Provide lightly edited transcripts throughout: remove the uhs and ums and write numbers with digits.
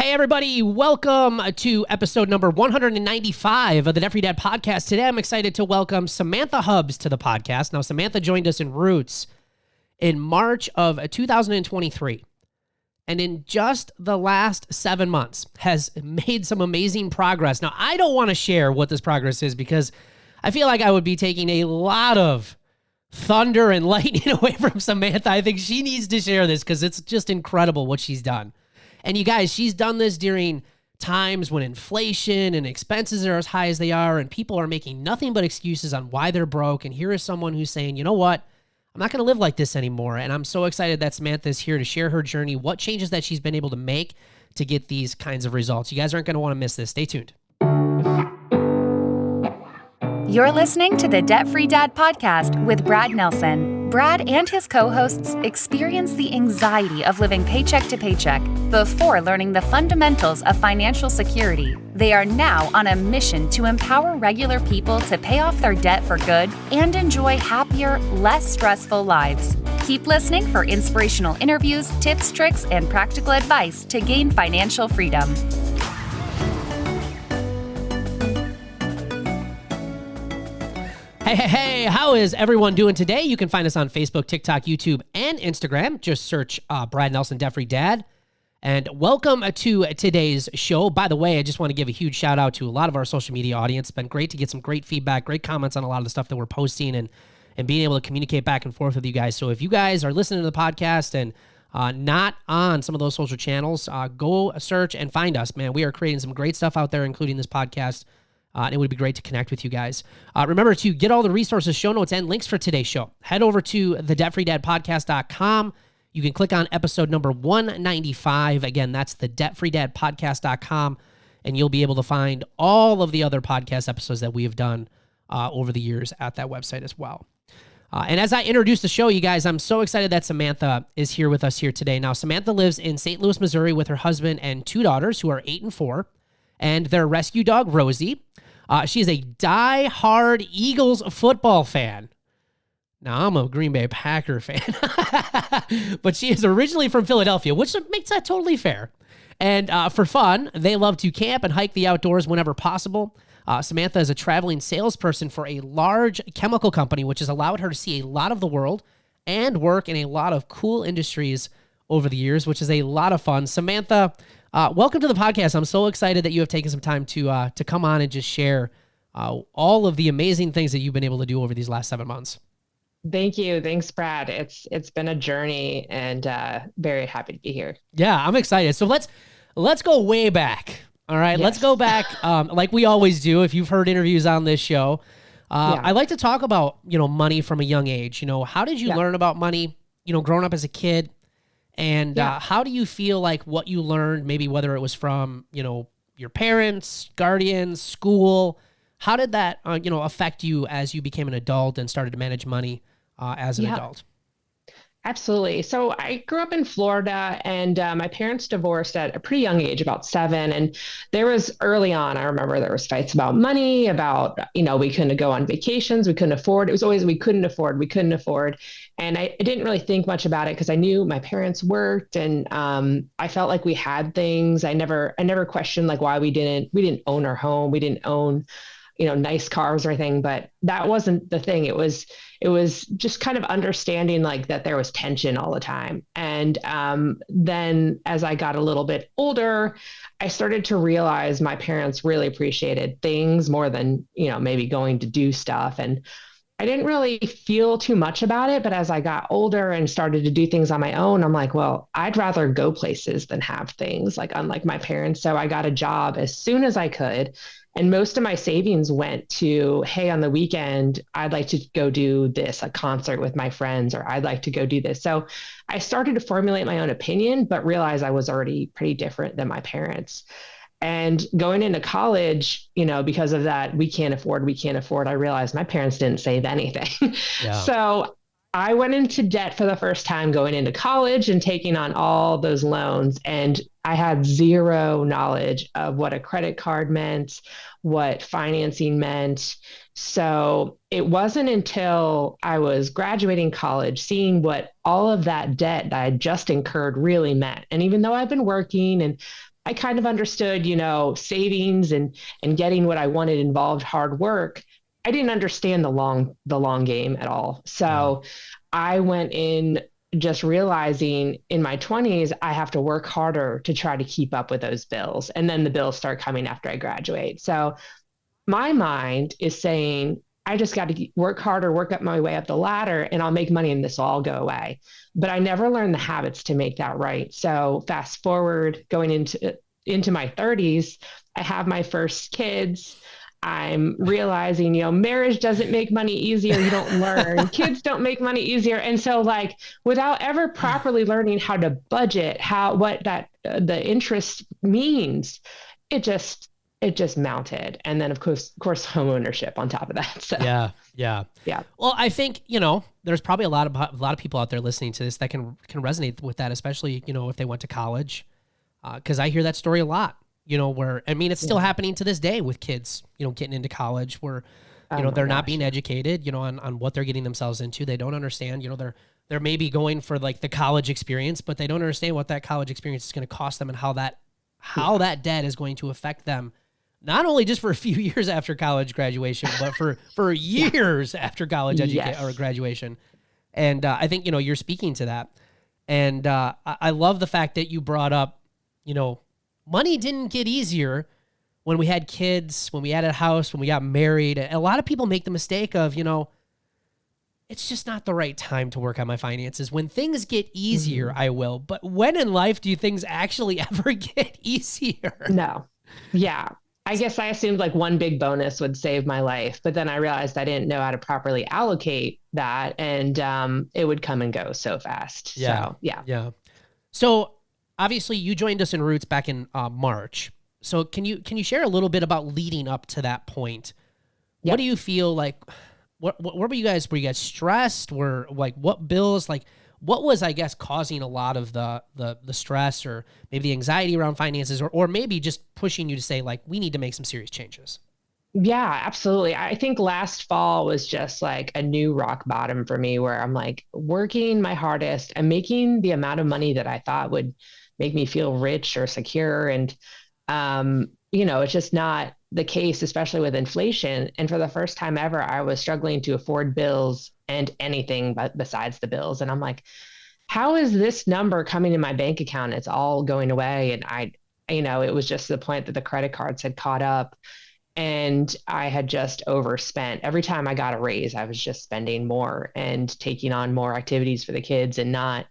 Hey, everybody. Welcome to episode number 195 of the Debt Free Dad podcast. Today, I'm excited to welcome Samantha Hubbs to the podcast. Now, Samantha joined us in Roots in March of 2023. And in just the last 7 months has made some amazing progress. Now, I don't want to share what this progress is because I feel like I would be taking a lot of thunder and lightning away from Samantha. I think she needs to share this because it's just incredible what she's done. And you guys, she's done this during times when inflation and expenses are as high as they are and people are making nothing but excuses on why they're broke. And here is someone who's saying, you know what? I'm not going to live like this anymore. And I'm so excited that Samantha is here to share her journey, what changes that she's been able to make to get these kinds of results. You guys aren't going to want to miss this. Stay tuned. You're listening to the Debt Free Dad podcast with Brad Nelson. Brad and his co-hosts experience the anxiety of living paycheck to paycheck before learning the fundamentals of financial security. They are now on a mission to empower regular people to pay off their debt for good and enjoy happier, less stressful lives. Keep listening for inspirational interviews, tips, tricks, and practical advice to gain financial freedom. Hey, how is everyone doing today? You can find us on Facebook, TikTok, YouTube, and Instagram. Just search Brad Nelson, Debt Free Dad. And welcome to today's show. By the way, I just want to give a huge shout out to a lot of our social media audience. It's been great to get some great feedback, great comments on a lot of the stuff that we're posting and being able to communicate back and forth with you guys. So if you guys are listening to the podcast and not on some of those social channels, go search and find us, man. We are creating some great stuff out there, including this podcast. And it would be great to connect with you guys. Remember to get all the resources, show notes, and links for today's show. Head over to thedebtfreedadpodcast.com. You can click on episode number 195. Again, that's thedebtfreedadpodcast.com. And you'll be able to find all of the other podcast episodes that we have done over the years at that website as well. And as I introduce the show, you guys, I'm so excited that Samantha is here with us here today. Now, Samantha lives in St. Louis, Missouri with her husband and two daughters who are 8 and 4, and their rescue dog, Rosie. She is a die-hard Eagles football fan. Now, I'm a Green Bay Packer fan. But she is originally from Philadelphia, which makes that totally fair. And for fun, they love to camp and hike the outdoors whenever possible. Samantha is a traveling salesperson for a large chemical company, which has allowed her to see a lot of the world and work in a lot of cool industries over the years, which is a lot of fun. Samantha, welcome to the podcast. I'm so excited that you have taken some time to come on and just share all of the amazing things that you've been able to do over these last 7 months. Thank you. Thanks, Brad. It's been a journey and very happy to be here. Yeah, I'm excited. So let's go way back. All right, Yes. Let's go back like we always do. If you've heard interviews on this show, Yeah. I like to talk about, money from a young age. How did you Yeah. learn about money, growing up as a kid? And Yeah. how do you feel like what you learned, maybe whether it was from, your parents, guardians, school, how did that, affect you as you became an adult and started to manage money as an adult? Absolutely. So I grew up in Florida and my parents divorced at a pretty young age, about 7. And there was early on, I remember there was fights about money, about, we couldn't go on vacations. We couldn't afford. It was always, we couldn't afford. And I didn't really think much about it because I knew my parents worked and I felt like we had things. I never questioned like why we didn't own our home. We didn't own, nice cars or anything, but that wasn't the thing. It was just kind of understanding like that there was tension all the time. And then as I got a little bit older, I started to realize my parents really appreciated things more than, maybe going to do stuff. And I didn't really feel too much about it, but as I got older and started to do things on my own, I'm like, well, I'd rather go places than have things, like unlike my parents. So I got a job as soon as I could. And most of my savings went to, hey, on the weekend, I'd like to go do this, a concert with my friends, or I'd like to go do this. So I started to formulate my own opinion, but realized I was already pretty different than my parents. And going into college, because of that, we can't afford. I realized my parents didn't save anything. Yeah. So I went into debt for the first time going into college and taking on all those loans. And I had zero knowledge of what a credit card meant, what financing meant. So it wasn't until I was graduating college, seeing what all of that debt that I just incurred really meant. And even though I've been working and I kind of understood, savings and getting what I wanted involved hard work. I didn't understand the long game at all. Yeah. So I went in just realizing in my 20s, I have to work harder to try to keep up with those bills. And then the bills start coming after I graduate. So my mind is saying, I just got to work harder, work up my way up the ladder, and I'll make money and this will all go away. But I never learned the habits to make that right. So fast forward, going into my 30s, I have my first kids. I'm realizing, marriage doesn't make money easier. You don't learn. Kids don't make money easier. And so like without ever properly learning how to budget, what that the interest means, it just mounted. And then of course home ownership on top of that. So Yeah. Yeah. yeah. Well, I think, there's probably a lot of people out there listening to this that can resonate with that, especially, if they went to college. Cause I hear that story a lot, where, I mean, it's still happening to this day with kids, getting into college where, they're not being educated, on what they're getting themselves into. They don't understand, they're maybe going for like the college experience, but they don't understand what that college experience is going to cost them and how that debt is going to affect them. Not only just for a few years after college graduation, but for years after college education or graduation. And I think, you're speaking to that. And I love the fact that you brought up, money didn't get easier when we had kids, when we had a house, when we got married. A lot of people make the mistake of, it's just not the right time to work on my finances. When things get easier, I will. But when in life do things actually ever get easier? No. Yeah. I guess I assumed like one big bonus would save my life, but then I realized I didn't know how to properly allocate that, and it would come and go so fast. Yeah. So, yeah. Yeah. So obviously you joined us in Roots back in March. So can you share a little bit about leading up to that point? Yep. What do you feel like? What were you guys? Were you guys stressed? Were like what bills? Like what was, I guess, causing a lot of the stress or maybe the anxiety around finances, or maybe just pushing you to say like we need to make some serious changes? Yeah, absolutely. I think last fall was just like a new rock bottom for me where I'm like working my hardest and making the amount of money that I thought would make me feel rich or secure. And, it's just not the case, especially with inflation. And for the first time ever, I was struggling to afford bills and anything besides the bills. And I'm like, how is this number coming in my bank account? It's all going away. And it was just the point that the credit cards had caught up. And I had just overspent. Every time I got a raise, I was just spending more and taking on more activities for the kids and not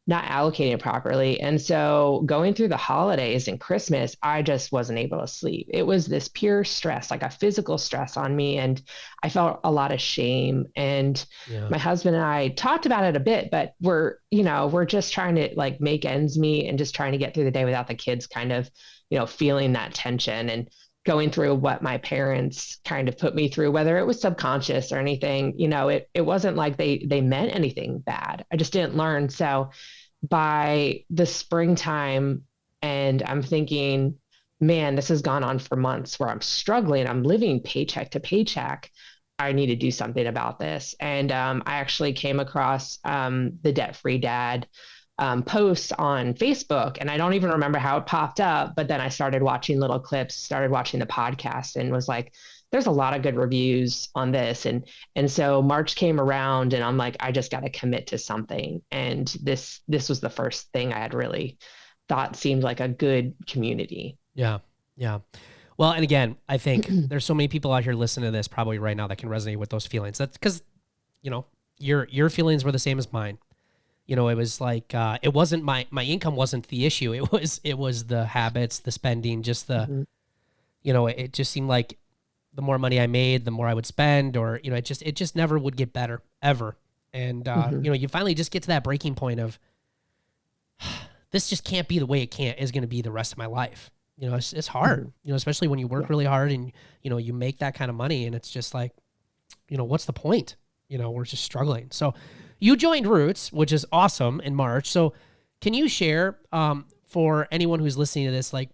allocating it properly. And so going through the holidays and Christmas, I just wasn't able to sleep. It was this pure stress, like a physical stress on me. And I felt a lot of shame. And my husband and I talked about it a bit, but we're just trying to like make ends meet and just trying to get through the day without the kids kind of, feeling that tension and going through what my parents kind of put me through, whether it was subconscious or anything. It wasn't like they meant anything bad. I just didn't learn. So by the springtime, and I'm thinking, man, this has gone on for months where I'm struggling. I'm living paycheck to paycheck. I need to do something about this. And I actually came across the Debt-Free Dad posts on Facebook, and I don't even remember how it popped up, but then I started watching little clips, started watching the podcast, and was like, there's a lot of good reviews on this. And so March came around and I'm like, I just got to commit to something. And this was the first thing I had really thought seemed like a good community. Yeah. Yeah. Well, and again, I think there's so many people out here listening to this probably right now that can resonate with those feelings. That's because, your feelings were the same as mine. It was like, it wasn't my income wasn't the issue. It was the habits, the spending, just the, it just seemed like the more money I made, the more I would spend, or, it just never would get better ever. And, you finally just get to that breaking point of this just can't be the way it is going to be the rest of my life. It's hard, especially when you work really hard and, you make that kind of money and it's just like, what's the point? We're just struggling. So you joined Roots, which is awesome, in March. So can you share for anyone who's listening to this, like,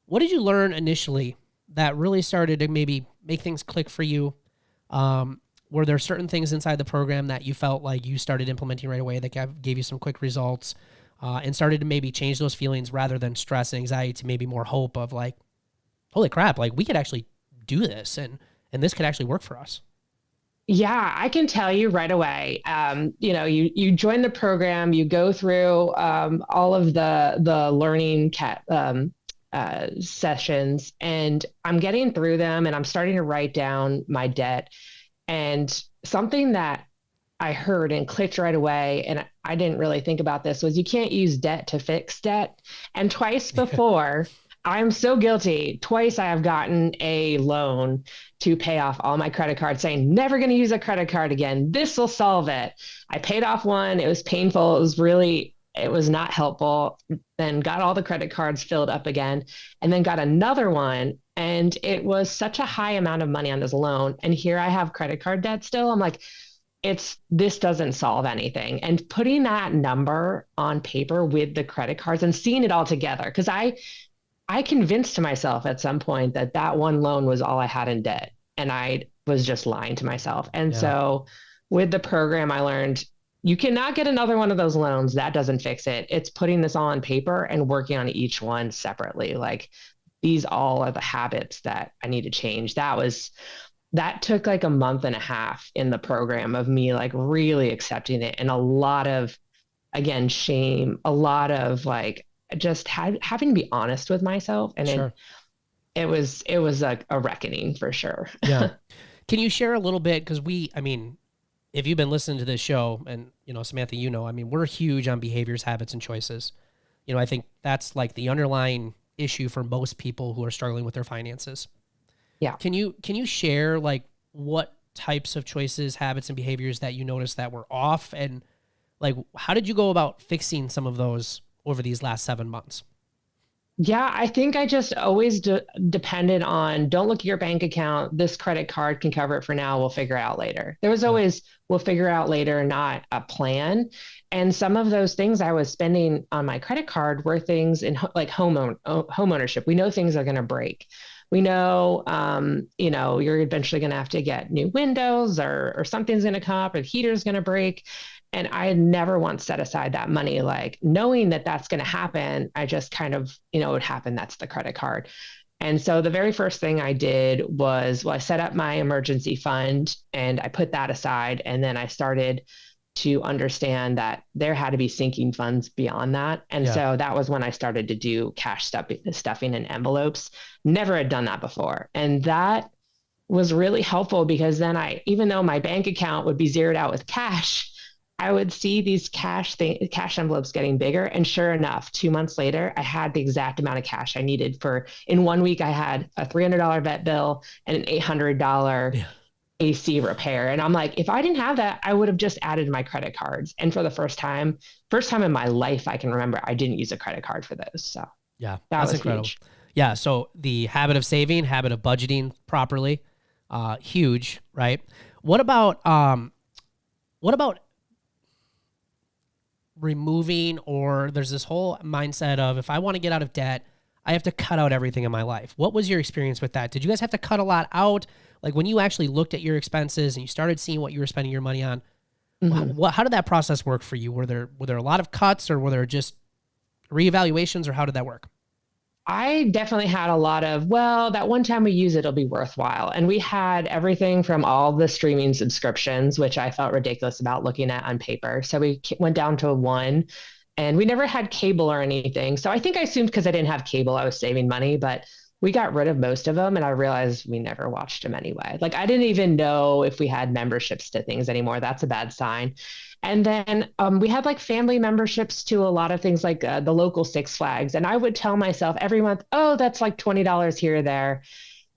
what did you learn initially that really started to maybe make things click for you? Were there certain things inside the program that you felt like you started implementing right away that gave you some quick results? and started to maybe change those feelings rather than stress and anxiety to maybe more hope of like, holy crap, like we could actually do this and this could actually work for us? Yeah, I can tell you right away. You join the program, you go through all of the learning sessions, and I'm getting through them, and I'm starting to write down my debt. And something that I heard and clicked right away, and I didn't really think about this, was you can't use debt to fix debt. And twice before, I'm so guilty. Twice I have gotten a loan to pay off all my credit cards, saying, never going to use a credit card again. This will solve it. I paid off one. It was painful. It was not helpful. Then got all the credit cards filled up again, and then got another one. And it was such a high amount of money on this loan. And here I have credit card debt still. I'm like, this doesn't solve anything. And putting that number on paper with the credit cards and seeing it all together, because I convinced myself at some point that one loan was all I had in debt, and I was just lying to myself. And so with the program, I learned you cannot get another one of those loans. That doesn't fix it. It's putting this all on paper and working on each one separately. Like, these all are the habits that I need to change. That took like a month and a half in the program of me like really accepting it, and a lot of, again, shame, a lot of like just having to be honest with myself. And Sure. it was a reckoning for sure. Yeah. Can you share a little bit? Because if you've been listening to this show, and, Samantha, we're huge on behaviors, habits, and choices. I think that's like the underlying issue for most people who are struggling with their finances. Yeah. Can you share like what types of choices, habits, and behaviors that you noticed that were off, and like how did you go about fixing some of those over these last 7 months? Yeah, I think I just always depended on, don't look at your bank account. This credit card can cover it for now. We'll figure it out later. There was always, we'll figure it out later, not a plan. And some of those things I was spending on my credit card were things in like home ownership. We know things are going to break. We know, you're eventually going to have to get new windows, or something's going to come up, or the heater's going to break. And I had never once set aside that money, like knowing that that's going to happen. I just kind of, it would happen. That's the credit card. And so the very first thing I did was, I set up my emergency fund and I put that aside. And then I started to understand that there had to be sinking funds beyond that. And so that was when I started to do cash stuffing in envelopes. Never had done that before. And that was really helpful, because then even though my bank account would be zeroed out with cash, I would see these cash envelopes getting bigger. And sure enough, 2 months later, I had the exact amount of cash I needed in 1 week. I had a $300 vet bill and an $800 AC repair. And I'm like, if I didn't have that, I would have just added my credit cards. And for the first time in my life, I can remember I didn't use a credit card for those. So that's incredible. Huge. Yeah. So the habit of saving, habit of budgeting properly, huge, right? What about removing, or there's this whole mindset of, if I want to get out of debt, I have to cut out everything in my life. What was your experience with that? Did you guys have to cut a lot out? Like when you actually looked at your expenses and you started seeing what you were spending your money on, how did that process work for you? Were there a lot of cuts, or were there just reevaluations, or how did that work? I definitely had a lot of, that one time we use it, it'll be worthwhile. And we had everything from all the streaming subscriptions, which I felt ridiculous about looking at on paper. So we went down to one, and we never had cable or anything. So I think I assumed because I didn't have cable, I was saving money, but we got rid of most of them. And I realized we never watched them anyway. Like I didn't even know if we had memberships to things anymore. That's a bad sign. And then we had like family memberships to a lot of things, like the local Six Flags. And I would tell myself every month, oh, that's like $20 here or there.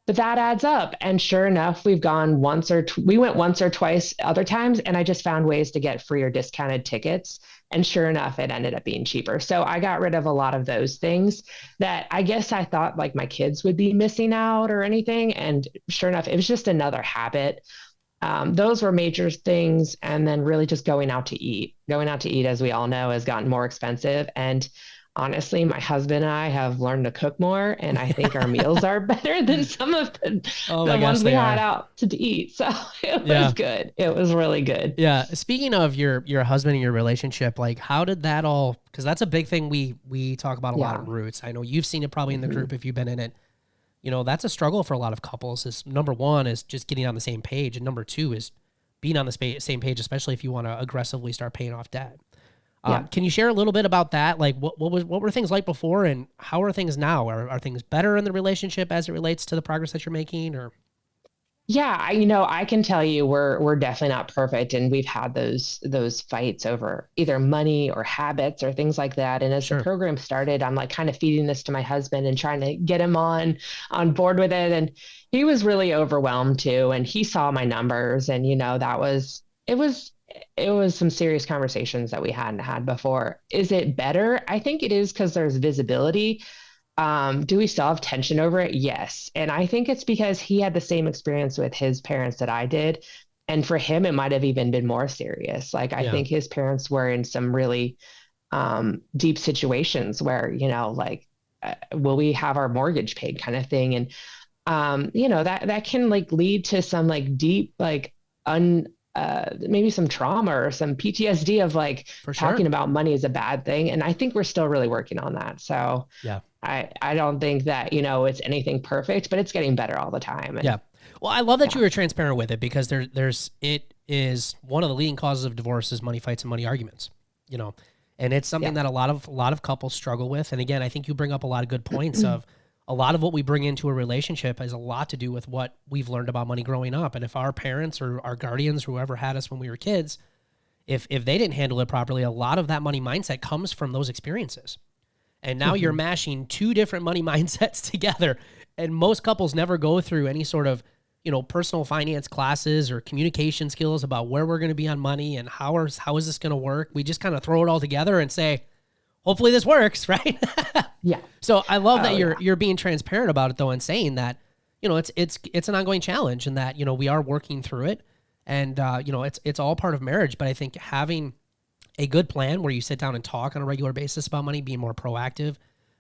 But that adds up. And sure enough, we went once or twice other times. And I just found ways to get free or discounted tickets. And sure enough, it ended up being cheaper. So I got rid of a lot of those things that I guess I thought like my kids would be missing out or anything. And sure enough, it was just another habit. Those were major things. And then really just going out to eat. Going out to eat, as we all know, has gotten more expensive. And honestly, my husband and I have learned to cook more, and I think our meals are better than some of Oh the my gosh, ones we they had are. out to eat. So it was Yeah. good. It was really good. Yeah. Speaking of your husband and your relationship, like how did that all, because that's a big thing we talk about a lot Yeah. in Roots. I know you've seen it probably in the Hmm. group if you've been in it. That's a struggle for a lot of couples. Is number one is just getting on the same page, and number two is being on the same page, especially if you want to aggressively start paying off debt. Yeah. Can you share a little bit about that? Like what were things like before, and how are things now? Are things better in the relationship as it relates to the progress that you're making? Or Yeah, I can tell you we're definitely not perfect, and we've had those fights over either money or habits or things like that. And as the sure, program started, I'm like kind of feeding this to my husband and trying to get him on board with it. And he was really overwhelmed too. And he saw my numbers, and that was it was some serious conversations that we hadn't had before. Is it better? I think it is because there's visibility. Do we still have tension over it? Yes. And I think it's because he had the same experience with his parents that I did. And for him, it might have even been more serious. Like, I yeah, think his parents were in some really deep situations where, like, will we have our mortgage paid kind of thing? And, that can like lead to some like deep, like, maybe some trauma or some PTSD of like for sure, talking about money is a bad thing. And I think we're still really working on that. So, yeah. I don't think that, it's anything perfect, but it's getting better all the time. Yeah. And Well, I love that yeah, you were transparent with it because it is one of the leading causes of divorce is money fights and money arguments, you know, and it's something yeah, that a lot of couples struggle with. And again, I think you bring up a lot of good points of a lot of what we bring into a relationship has a lot to do with what we've learned about money growing up. And if our parents or our guardians, whoever had us when we were kids, if they didn't handle it properly, a lot of that money mindset comes from those experiences. And now you're mhm, mashing two different money mindsets together. And most couples never go through any sort of, personal finance classes or communication skills about where we're going to be on money and how is this going to work. We just kind of throw it all together and say, hopefully this works, right? yeah, So I love that oh you're yeah, you're being transparent about it though and saying that, it's an ongoing challenge and that, we are working through it. And it's all part of marriage, but I think having a good plan where you sit down and talk on a regular basis about money, being more proactive,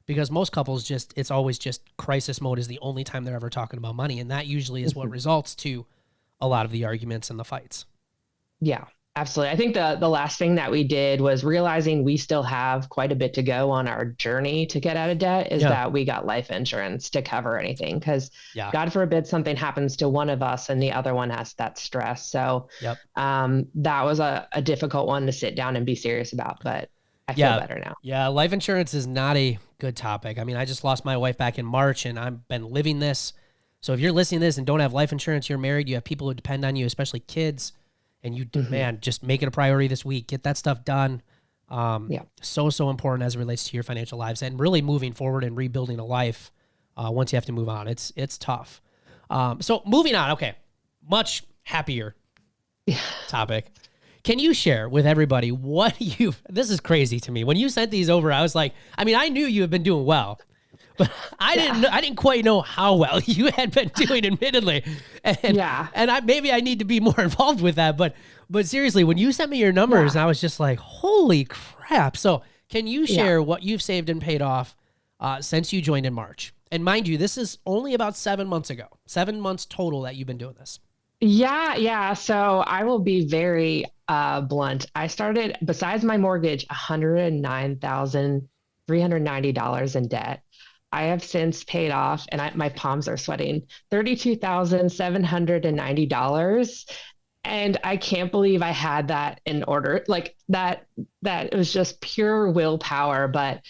because most couples it's always just crisis mode is the only time they're ever talking about money. And that usually is what mhm, results to a lot of the arguments and the fights. yeah, absolutely. I think the last thing that we did was realizing we still have quite a bit to go on our journey to get out of debt. Is Yeah. that we got life insurance to cover anything because Yeah. God forbid something happens to one of us and the other one has that stress. So Yep. that was a difficult one to sit down and be serious about, but I feel Yeah. better now. Yeah. Life insurance is not a good topic. I mean, I just lost my wife back in March and I've been living this. So if you're listening to this and don't have life insurance, you're married, you have people who depend on you, especially kids, and Hmm. man, just make it a priority this week. Get that stuff done. Yeah. So important as it relates to your financial lives and really moving forward and rebuilding a life once you have to move on. It's tough. So moving on. Okay, much happier topic. Can you share with everybody what you? This is crazy to me. When you sent these over, I was like, I mean, I knew you had been doing well, but I didn't Yeah. know, I didn't quite know how well you had been doing, admittedly, and Yeah. maybe I need to be more involved with that. But seriously, when you sent me your numbers, Yeah. I was just like, holy crap! So can you Yeah. share what you've saved and paid off since you joined in March? And mind you, this is only about 7 months ago. 7 months total that you've been doing this. Yeah, yeah. So I will be very blunt. I started, besides my mortgage, $109,390 in debt. I have since paid off, and my palms are sweating, $32,790. And I can't believe I had that in order. Like that it was just pure willpower. But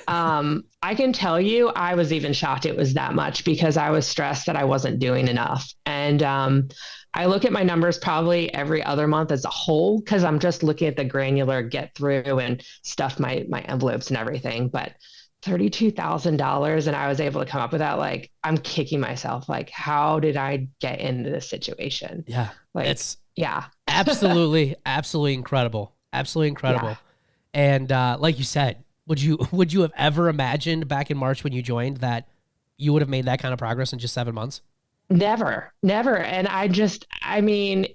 I can tell you, I was even shocked it was that much because I was stressed that I wasn't doing enough. And I look at my numbers probably every other month as a whole because I'm just looking at the granular get through and stuff my envelopes and everything. But $32,000 and I was able to come up with that. Like I'm kicking myself. Like, how did I get into this situation? Yeah, Like, it's yeah, absolutely incredible, absolutely yeah. incredible. And like you said, would you have ever imagined back in March when you joined that you would have made that kind of progress in just 7 months? Never, never. And I mean,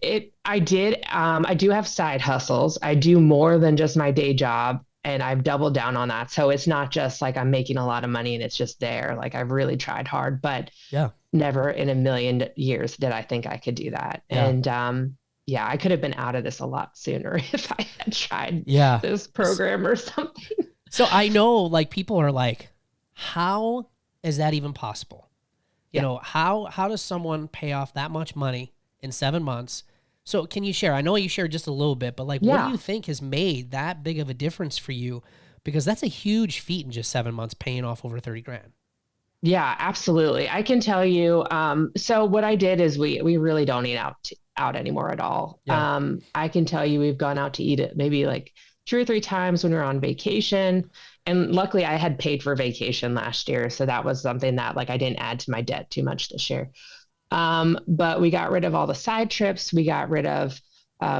I do have side hustles. I do more than just my day job. and I've doubled down on that. So it's not just like I'm making a lot of money and it's just there. Like I've really tried hard, but Yeah. never in a million years did I think I could do that. Yeah. And yeah, I could have been out of this a lot sooner if I had tried Yeah. this program or something. So I know like people are like, how is that even possible? You know, how does someone pay off that much money in 7 months? So can you share? I know you shared just a little bit, but like, what do you think has made that big of a difference for you? Because that's a huge feat in just 7 months, paying off over 30 grand. Yeah, absolutely. I can tell you. So what I did is we really don't eat out anymore at all. Yeah. I can tell you we've gone out to eat it maybe like 2 or 3 times when we were on vacation. And luckily I had paid for vacation last year. So that was something that like I didn't add to my debt too much this year. But we got rid of all the side trips. We got rid of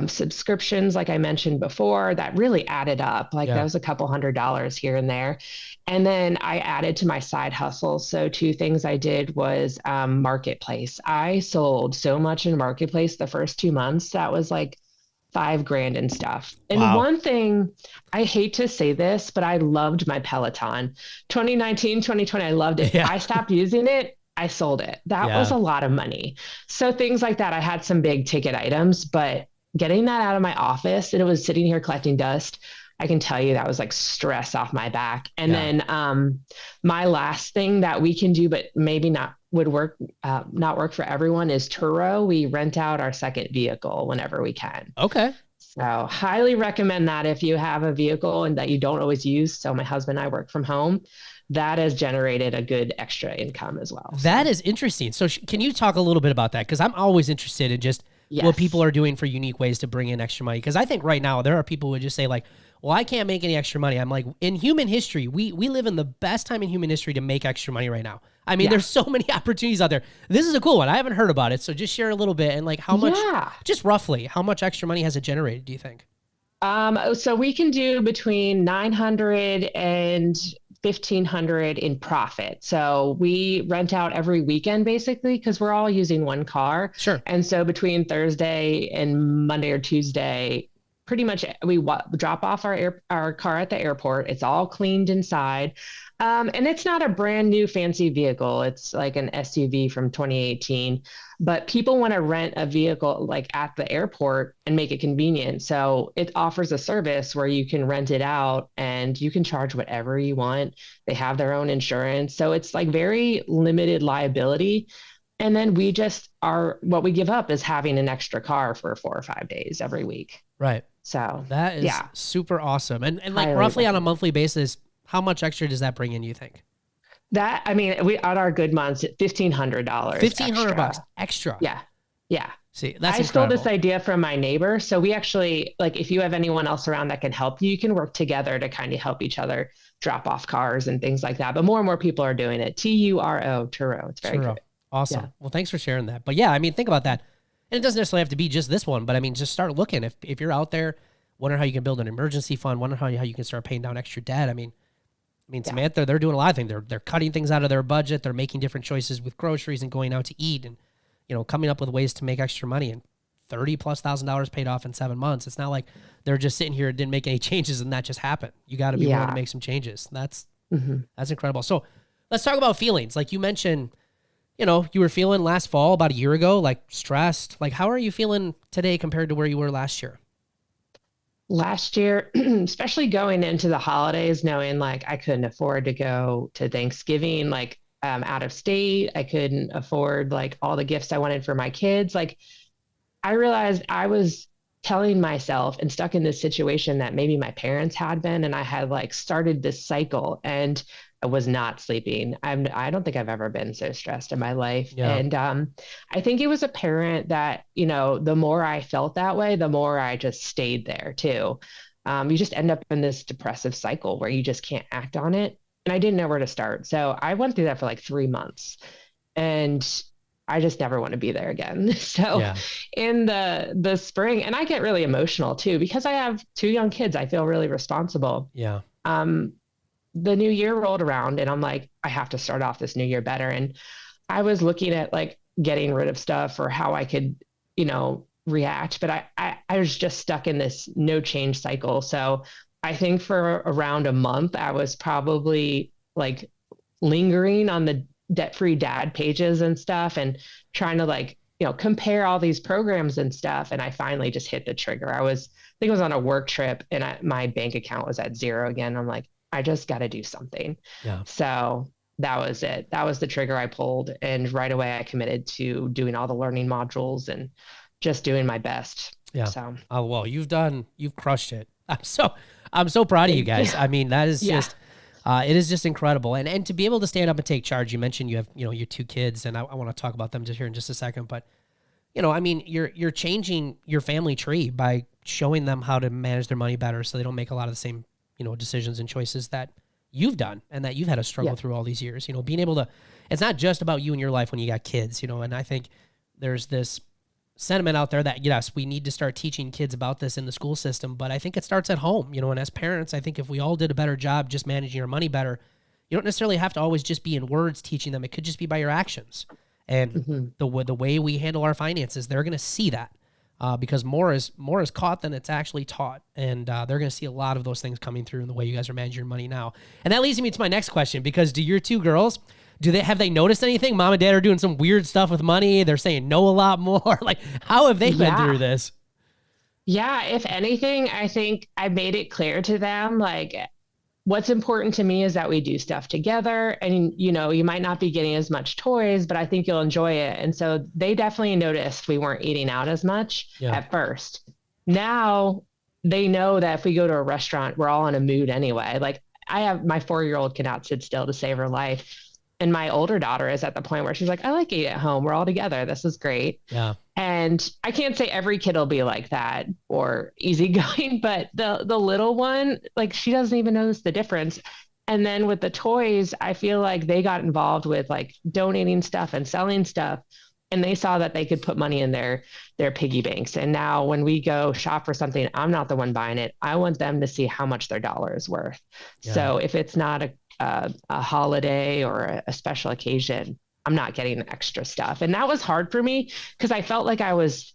subscriptions, like I mentioned before, that really added up. Like that was a couple $100s here and there. And then I added to my side hustle. So 2 things I did was marketplace. I sold so much in marketplace the first 2 months. That was like 5 grand and stuff. And one thing, I hate to say this, but I loved my Peloton. 2019, 2020, I loved it. Yeah. I stopped using it. I sold it. That was a lot of money. So things like that, I had some big ticket items, but getting that out of my office and it was sitting here collecting dust, I can tell you that was like stress off my back. And then my last thing that we can do, but maybe not would work, not work for everyone, is Turo. We rent out our second vehicle whenever we can. Okay. So highly recommend that if you have a vehicle and that you don't always use. So my husband and I work from home. That has generated a good extra income as well. That is interesting. So can you talk a little bit about that? Because I'm always interested in just what people are doing for unique ways to bring in extra money. Because I think right now there are people who would just say like, well, I can't make any extra money. I'm like, in human history, we live in the best time in human history to make extra money right now. I mean, there's so many opportunities out there. This is a cool one. I haven't heard about it. So just share a little bit and like how much, just roughly, how much extra money has it generated, do you think? So we can do between 900 and 1,500 in profit. So we rent out every weekend basically because we're all using one car. Sure. And so between Thursday and Monday or Tuesday, pretty much we drop off our car at the airport. It's all cleaned inside. And it's not a brand new fancy vehicle. It's like an SUV from 2018, but people want to rent a vehicle like at the airport and make it convenient. So it offers a service where you can rent it out and you can charge whatever you want. They have their own insurance. So it's like very limited liability. And then what we give up is having an extra car for 4 or 5 days every week. Right. So that is super awesome. And like roughly on a monthly basis, how much extra does that bring in, you think? That, I mean, we on our good months, $1,500. $1,500 extra. Yeah. Yeah. See, that's I stole this idea from my neighbor. So we actually, like, if you have anyone else around that can help you, you can work together to kind of help each other drop off cars and things like that. But more and more people are doing it. Turo. It's very good. Awesome. Yeah. Well, thanks for sharing that. But yeah, I mean, think about that. And it doesn't necessarily have to be just this one, but I mean, just start looking. If you're out there, wondering how you can build an emergency fund, wondering how you can start paying down extra debt. I mean, Samantha, they're doing a lot of things. They're cutting things out of their budget. They're making different choices with groceries and going out to eat and, you know, coming up with ways to make extra money, and $30,000+ paid off in 7 months. It's not like they're just sitting here and didn't make any changes and that just happened. You got to be willing to make some changes. That's incredible. So let's talk about feelings. Like you mentioned, you know, you were feeling last fall about a year ago, like stressed. Like, how are you feeling today compared to where you were last year? Last year, especially going into the holidays, knowing like I couldn't afford to go to Thanksgiving, like out of state. I couldn't afford like all the gifts I wanted for my kids. Like I realized I was telling myself and stuck in this situation that maybe my parents had been, and I had like started this cycle and I was not sleeping. I don't think I've ever been so stressed in my life. Yeah. And I think it was apparent that, you know, the more I felt that way, the more I just stayed there too. You just end up in this depressive cycle where you just can't act on it. And I didn't know where to start. So I went through that for like 3 months and I just never want to be there again. So in the spring, and I get really emotional too, because I have 2 young kids, I feel really responsible. Yeah. The new year rolled around and I'm like, I have to start off this new year better. And I was looking at like getting rid of stuff or how I could, you know, react, but I was just stuck in this no change cycle. So I think for around a month, I was probably like lingering on the debt free dad pages and stuff and trying to like, compare all these programs and stuff. And I finally just hit the trigger. I think I was on a work trip and my bank account was at zero again. I'm like, I just got to do something. Yeah. So that was it. That was the trigger I pulled. And right away I committed to doing all the learning modules and just doing my best. Yeah. So, Oh, well, you've crushed it. I'm so proud of you guys. I mean, that is yeah. just, it is just incredible. And to be able to stand up and take charge, you mentioned you have, your 2 kids, and I want to talk about them just here in just a second, but I mean, you're changing your family tree by showing them how to manage their money better so they don't make a lot of the same, decisions and choices that you've done and that you've had to struggle through all these years. Being able to, it's not just about you and your life when you got kids, and I think there's this sentiment out there that, yes, we need to start teaching kids about this in the school system, but I think it starts at home, and as parents, I think if we all did a better job just managing our money better, you don't necessarily have to always just be in words teaching them. It could just be by your actions. And the way we handle our finances, they're going to see that because more is caught than it's actually taught. And they're going to see a lot of those things coming through in the way you guys are managing your money now. And that leads me to my next question, because do your 2 girls, have they noticed anything? Mom and dad are doing some weird stuff with money. They're saying no a lot more. Like, how have they been through this? Yeah, if anything, I think I made it clear to them, like, what's important to me is that we do stuff together. And, you might not be getting as much toys, but I think you'll enjoy it. And so they definitely noticed we weren't eating out as much at first. Now they know that if we go to a restaurant, we're all in a mood anyway. Like, I have my 4-year-old cannot sit still to save her life. And my older daughter is at the point where she's like, I like eating at home. We're all together. This is great. Yeah. And I can't say every kid will be like that or easygoing, but the little one, like, she doesn't even notice the difference. And then with the toys, I feel like they got involved with like donating stuff and selling stuff. And they saw that they could put money in their piggy banks. And now when we go shop for something, I'm not the one buying it. I want them to see how much their dollar is worth. Yeah. So if it's not a holiday or a special occasion, I'm not getting extra stuff. And that was hard for me because I felt like I was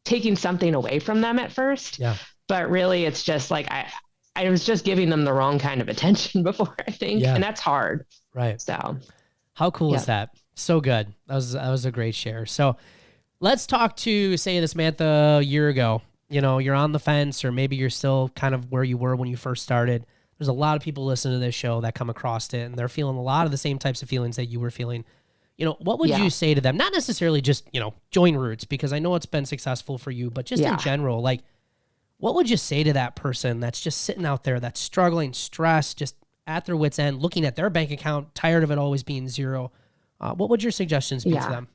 taking something away from them at first. Yeah. But really it's just like, I was just giving them the wrong kind of attention before, I think. Yeah. And that's hard. Right. So how cool is that? So good. That was a great share. So let's talk to, say, this Samantha a year ago. You're on the fence, or maybe you're still kind of where you were when you first started. There's a lot of people listening to this show that come across it, and they're feeling a lot of the same types of feelings that you were feeling. What would you say to them? Not necessarily just, join Roots, because I know it's been successful for you, but just in general, like, what would you say to that person that's just sitting out there, that's struggling, stressed, just at their wit's end, looking at their bank account, tired of it always being zero? What would your suggestions be to them?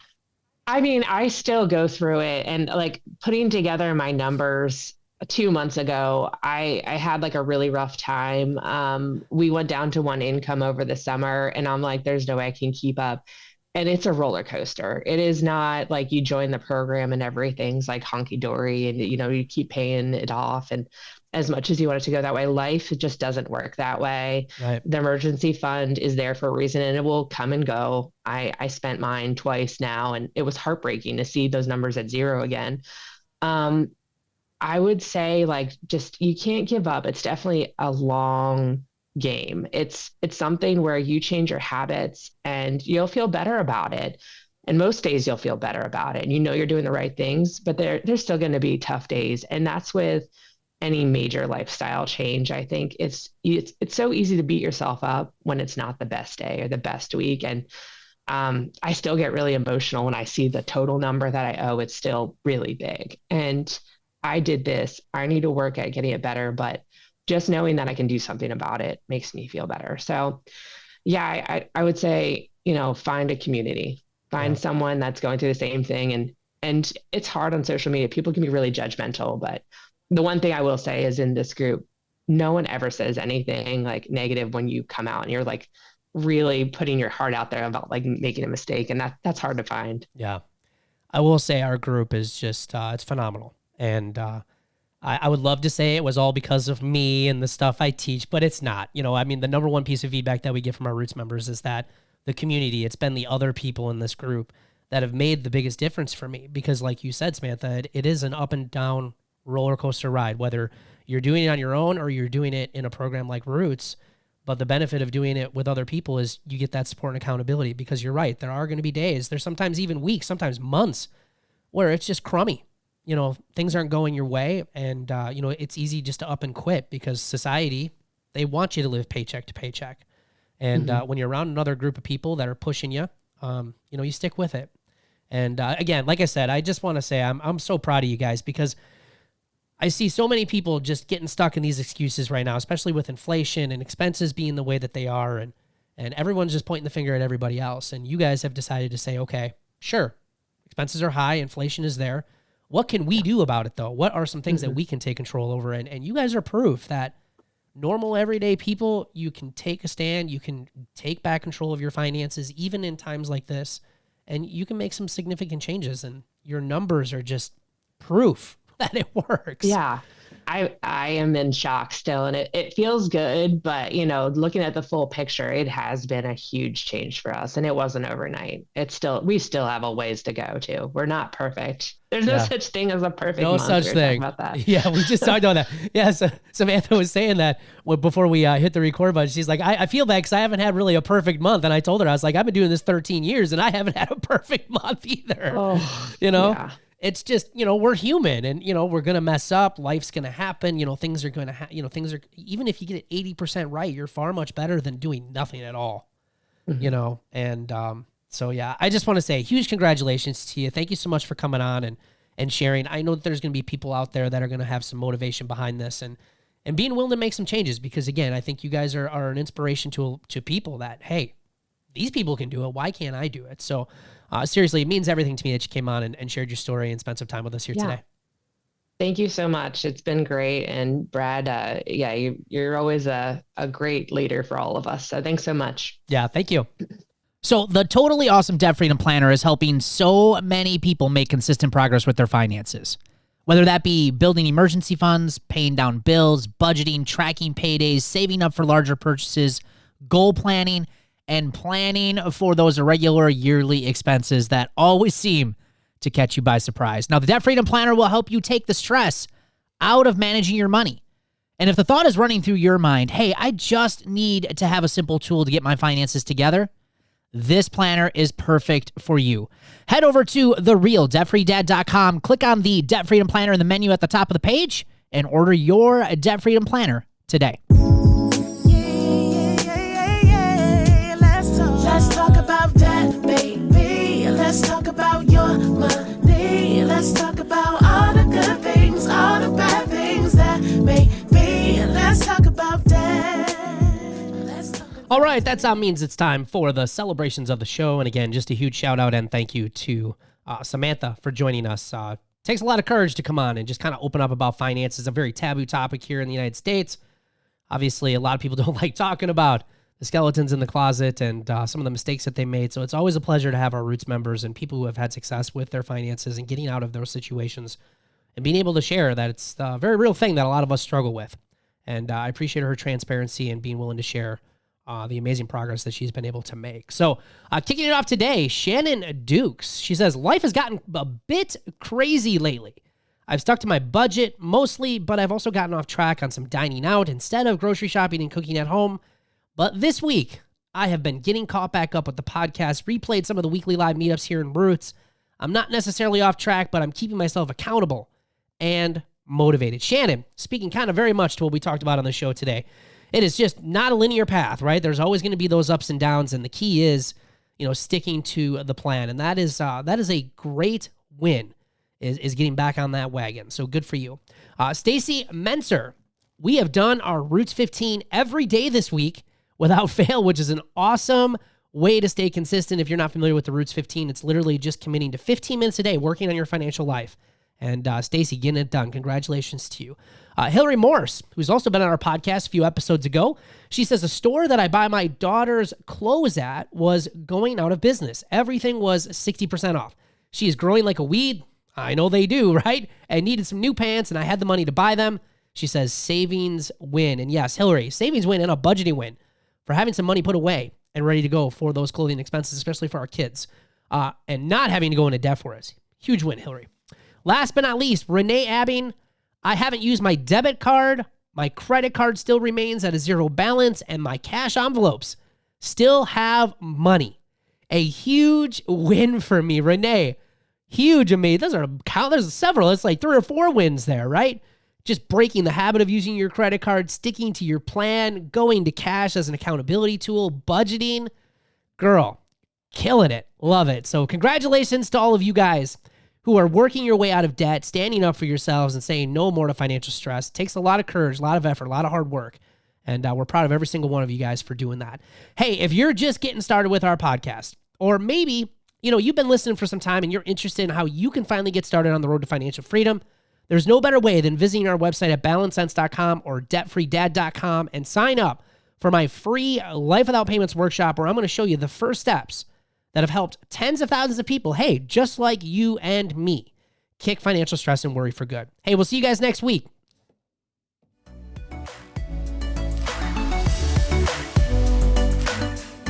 I mean, I still go through it, and like putting together my numbers 2 months ago, I had like a really rough time. We went down to 1 income over the summer, and I'm like, there's no way I can keep up. And it's a roller coaster. It is not like you join the program and everything's like honky dory and, you keep paying it off. And as much as you want it to go that way, life just doesn't work that way. Right. The emergency fund is there for a reason, and it will come and go. I spent mine twice now, and it was heartbreaking to see those numbers at zero again. I would say, like, just, you can't give up. It's definitely a long game. It's something where you change your habits and you'll feel better about it. And most days you'll feel better about it, and you're doing the right things, but there's still going to be tough days. And that's with any major lifestyle change. I think it's so easy to beat yourself up when it's not the best day or the best week. And I still get really emotional when I see the total number that I owe. It's still really big. And I did this. I need to work at getting it better, but just knowing that I can do something about it makes me feel better. So yeah, I would say, find a community, find someone that's going through the same thing. And it's hard on social media. People can be really judgmental, but the one thing I will say is, in this group, no one ever says anything like negative when you come out and you're like really putting your heart out there about like making a mistake. And that's hard to find. Yeah. I will say our group is just, it's phenomenal. And, I would love to say it was all because of me and the stuff I teach, but it's not. I mean, the number one piece of feedback that we get from our Roots members is that the community, it's been the other people in this group that have made the biggest difference for me. Because like you said, Samantha, it is an up and down roller coaster ride, whether you're doing it on your own or you're doing it in a program like Roots. But the benefit of doing it with other people is you get that support and accountability, because you're right. There are going to be days, there's sometimes even weeks, sometimes months where it's just crummy. Things aren't going your way. And, it's easy just to up and quit, because society, they want you to live paycheck to paycheck. And when you're around another group of people that are pushing you, you stick with it. And again, like I said, I just want to say I'm so proud of you guys, because I see so many people just getting stuck in these excuses right now, especially with inflation and expenses being the way that they are. And everyone's just pointing the finger at everybody else. And you guys have decided to say, okay, sure, expenses are high, inflation is there. What can we do about it, though? What are some things that we can take control over? And you guys are proof that normal, everyday people, you can take a stand, you can take back control of your finances, even in times like this, and you can make some significant changes. And your numbers are just proof that it works. Yeah. I am in shock still, and it feels good, but looking at the full picture, it has been a huge change for us, and it wasn't overnight. We still have a ways to go too. We're not perfect. There's no such thing as a perfect month. Such thing. About that. Yeah, we just talked about that. Yeah, so Samantha was saying that before we hit the record button. She's like, I feel bad because I haven't had really a perfect month, and I told her, I was like, I've been doing this 13 years, and I haven't had a perfect month either. Oh, Yeah. It's just, we're human, and, we're going to mess up. Life's going to happen. Things are going to things are, even if you get it 80% right, you're far much better than doing nothing at all, And so, yeah, I just want to say huge congratulations to you. Thank you so much for coming on and sharing. I know that there's going to be people out there that are going to have some motivation behind this and being willing to make some changes, because, again, I think you guys are an inspiration to people that, hey, these people can do it. Why can't I do it? So, seriously, it means everything to me that you came on and shared your story and spent some time with us here today. Thank you so much. It's been great. And Brad, you're always a great leader for all of us. So thanks so much. Yeah, thank you. So the Totally Awesome Debt Freedom Planner is helping so many people make consistent progress with their finances. Whether that be building emergency funds, paying down bills, budgeting, tracking paydays, saving up for larger purchases, goal planning, and planning for those irregular yearly expenses that always seem to catch you by surprise. Now, the Debt Freedom Planner will help you take the stress out of managing your money. And if the thought is running through your mind, hey, I just need to have a simple tool to get my finances together, this planner is perfect for you. Head over to therealdebtfreedad.com, click on the Debt Freedom Planner in the menu at the top of the page, and order your Debt Freedom Planner today. Let's talk about that, baby. Let's talk about your money. Let's talk about all the good things, all the bad things that may be. Let's talk about that. All right, that means it's time for the celebrations of the show. And again, just a huge shout out and thank you to Samantha for joining us. Takes a lot of courage to come on and just kind of open up about finances, a very taboo topic here in the United States. Obviously, a lot of people don't like talking about the skeletons in the closet and some of the mistakes that they made. So it's always a pleasure to have our Roots members and people who have had success with their finances and getting out of those situations and being able to share that it's a very real thing that a lot of us struggle with. And I appreciate her transparency and being willing to share the amazing progress that she's been able to make. So kicking it off today, Shannon Dukes. She says, life has gotten a bit crazy lately. I've stuck to my budget mostly, but I've also gotten off track on some dining out instead of grocery shopping and cooking at home. But this week, I have been getting caught back up with the podcast, replayed some of the weekly live meetups here in Roots. I'm not necessarily off track, but I'm keeping myself accountable and motivated. Shannon, speaking kind of very much to what we talked about on the show today, it is just not a linear path, right? There's always going to be those ups and downs, and the key is, sticking to the plan, and that is a great win, is getting back on that wagon. So good for you. Stacy Menser, we have done our Roots 15 every day this week without fail, which is an awesome way to stay consistent. If you're not familiar with the Roots 15, it's literally just committing to 15 minutes a day working on your financial life. And Stacy, getting it done. Congratulations to you. Hillary Morse, who's also been on our podcast a few episodes ago, she says, the store that I buy my daughter's clothes at was going out of business. Everything was 60% off. She is growing like a weed. I know they do, right? And needed some new pants, and I had the money to buy them. She says, savings win. And yes, Hillary, savings win and a budgeting win for having some money put away and ready to go for those clothing expenses, especially for our kids, and not having to go into debt for us. Huge win, Hillary. Last but not least, Renee Abbing. I haven't used my debit card. My credit card still remains at a zero balance, and my cash envelopes still have money. A huge win for me, Renee. Huge of me. There's several. It's like 3 or 4 wins there, right? Just breaking the habit of using your credit card, sticking to your plan, going to cash as an accountability tool, budgeting. Girl, killing it. Love it. So congratulations to all of you guys who are working your way out of debt, standing up for yourselves and saying no more to financial stress. It takes a lot of courage, a lot of effort, a lot of hard work. And we're proud of every single one of you guys for doing that. Hey, if you're just getting started with our podcast, or maybe, you've been listening for some time and you're interested in how you can finally get started on the road to financial freedom, there's no better way than visiting our website at balancesense.com or debtfreedad.com and sign up for my free Life Without Payments workshop, where I'm going to show you the first steps that have helped tens of thousands of people, hey, just like you and me, kick financial stress and worry for good. Hey, we'll see you guys next week.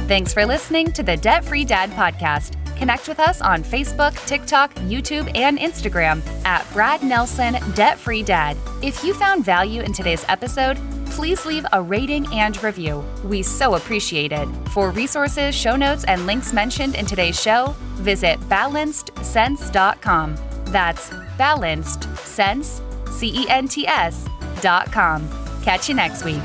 Thanks for listening to the Debt Free Dad podcast. Connect with us on Facebook, TikTok, YouTube, and Instagram at Brad Nelson Debt Free Dad. If you found value in today's episode, please leave a rating and review. We so appreciate it. For resources, show notes, and links mentioned in today's show, visit balancedsense.com. That's balancedsense.com. Catch you next week.